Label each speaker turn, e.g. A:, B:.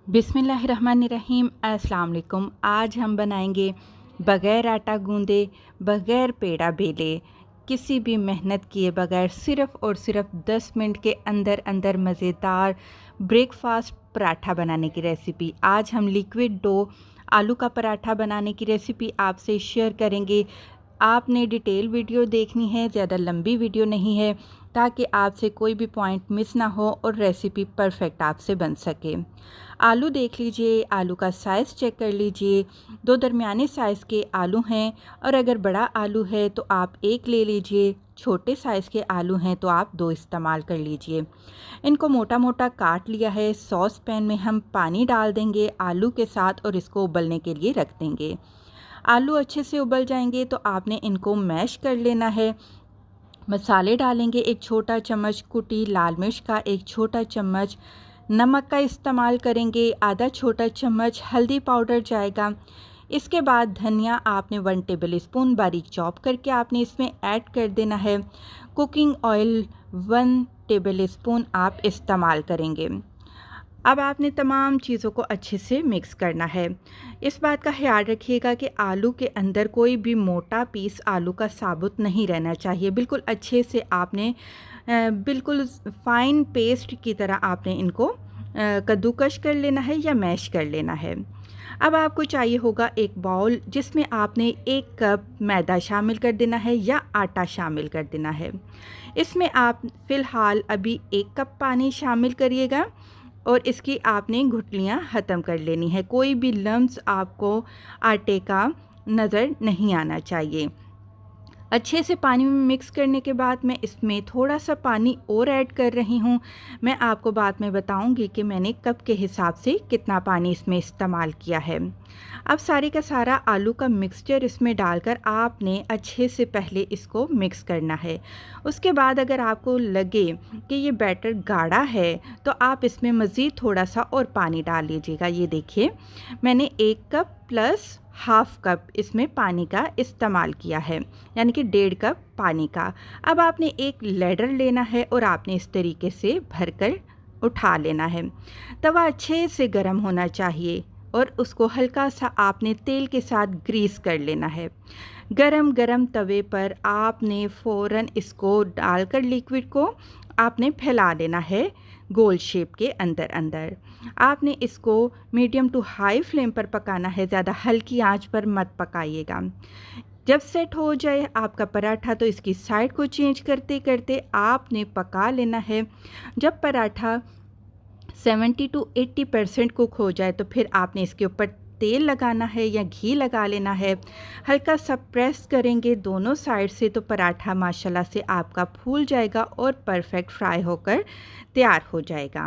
A: बिस्मिल्लाहिर्रहमानिर्रहीम। अस्सलाम वालेकुम। आज हम बनाएंगे बग़ैर आटा गूंदे, बग़ैर पेड़ा बेले, किसी भी मेहनत किए बगैर सिर्फ़ और सिर्फ 10 मिनट के अंदर अंदर मज़ेदार ब्रेकफास्ट पराठा बनाने की रेसिपी। आज हम लिक्विड डो आलू का पराठा बनाने की रेसिपी आपसे शेयर करेंगे। आपने डिटेल वीडियो देखनी है, ज़्यादा लंबी वीडियो नहीं है, ताकि आपसे कोई भी पॉइंट मिस ना हो और रेसिपी परफेक्ट आपसे बन सके। आलू देख लीजिए, आलू का साइज़ चेक कर लीजिए। दो दरमियाने साइज़ के आलू हैं, और अगर बड़ा आलू है तो आप एक ले लीजिए, छोटे साइज़ के आलू हैं तो आप दो इस्तेमाल कर लीजिए। इनको मोटा मोटा काट लिया है। सॉस पैन में हम पानी डाल देंगे आलू के साथ और इसको उबलने के लिए रख देंगे। आलू अच्छे से उबल जाएंगे तो आपने इनको मैश कर लेना है। मसाले डालेंगे, एक छोटा चम्मच कुटी लाल मिर्च का, एक छोटा चम्मच नमक का इस्तेमाल करेंगे, आधा छोटा चम्मच हल्दी पाउडर जाएगा। इसके बाद धनिया आपने 1 टेबल स्पून बारीक चॉप करके आपने इसमें ऐड कर देना है। कुकिंग ऑयल 1 टेबल स्पून आप इस्तेमाल करेंगे। अब आपने तमाम चीज़ों को अच्छे से मिक्स करना है। इस बात का ख्याल रखिएगा कि आलू के अंदर कोई भी मोटा पीस आलू का साबुत नहीं रहना चाहिए। बिल्कुल अच्छे से आपने बिल्कुल फ़ाइन पेस्ट की तरह आपने इनको कद्दूकश कर लेना है या मैश कर लेना है। अब आपको चाहिए होगा एक बाउल, जिसमें आपने 1 कप मैदा शामिल कर देना है या आटा शामिल कर देना है। इसमें आप फ़िलहाल अभी 1 कप पानी शामिल करिएगा और इसकी आपने गुठलियाँ ख़त्म कर लेनी है। कोई भी लम्स आपको आटे का नज़र नहीं आना चाहिए। अच्छे से पानी में मिक्स करने के बाद मैं इसमें थोड़ा सा पानी और ऐड कर रही हूँ। मैं आपको बाद में बताऊँगी कि मैंने कप के हिसाब से कितना पानी इसमें इस्तेमाल किया है। अब सारे का सारा आलू का मिक्सचर इसमें डालकर आपने अच्छे से पहले इसको मिक्स करना है। उसके बाद अगर आपको लगे कि ये बैटर गाढ़ा है तो आप इसमें मज़ीद थोड़ा सा और पानी डाल लीजिएगा। ये देखिए, मैंने 1 कप प्लस हाफ़ कप इसमें पानी का इस्तेमाल किया है, यानी कि 1.5 कप पानी का। अब आपने एक लैडर लेना है और आपने इस तरीके से भरकर उठा लेना है। तवा अच्छे से गर्म होना चाहिए और उसको हल्का सा आपने तेल के साथ ग्रीस कर लेना है। गरम गरम तवे पर आपने फ़ौरन इसको डालकर लिक्विड को आपने फैला लेना है गोल शेप के अंदर अंदर। आपने इसको मीडियम टू हाई फ्लेम पर पकाना है, ज़्यादा हल्की आंच पर मत पकाइएगा। जब सेट हो जाए आपका पराठा तो इसकी साइड को चेंज करते करते आपने पका लेना है। जब पराठा 70 टू 80% कुक हो जाए तो फिर आपने इसके ऊपर तेल लगाना है या घी लगा लेना है। हल्का सा प्रेस करेंगे दोनों साइड से तो पराठा माशाल्लाह से आपका फूल जाएगा और परफेक्ट फ्राई होकर तैयार हो जाएगा।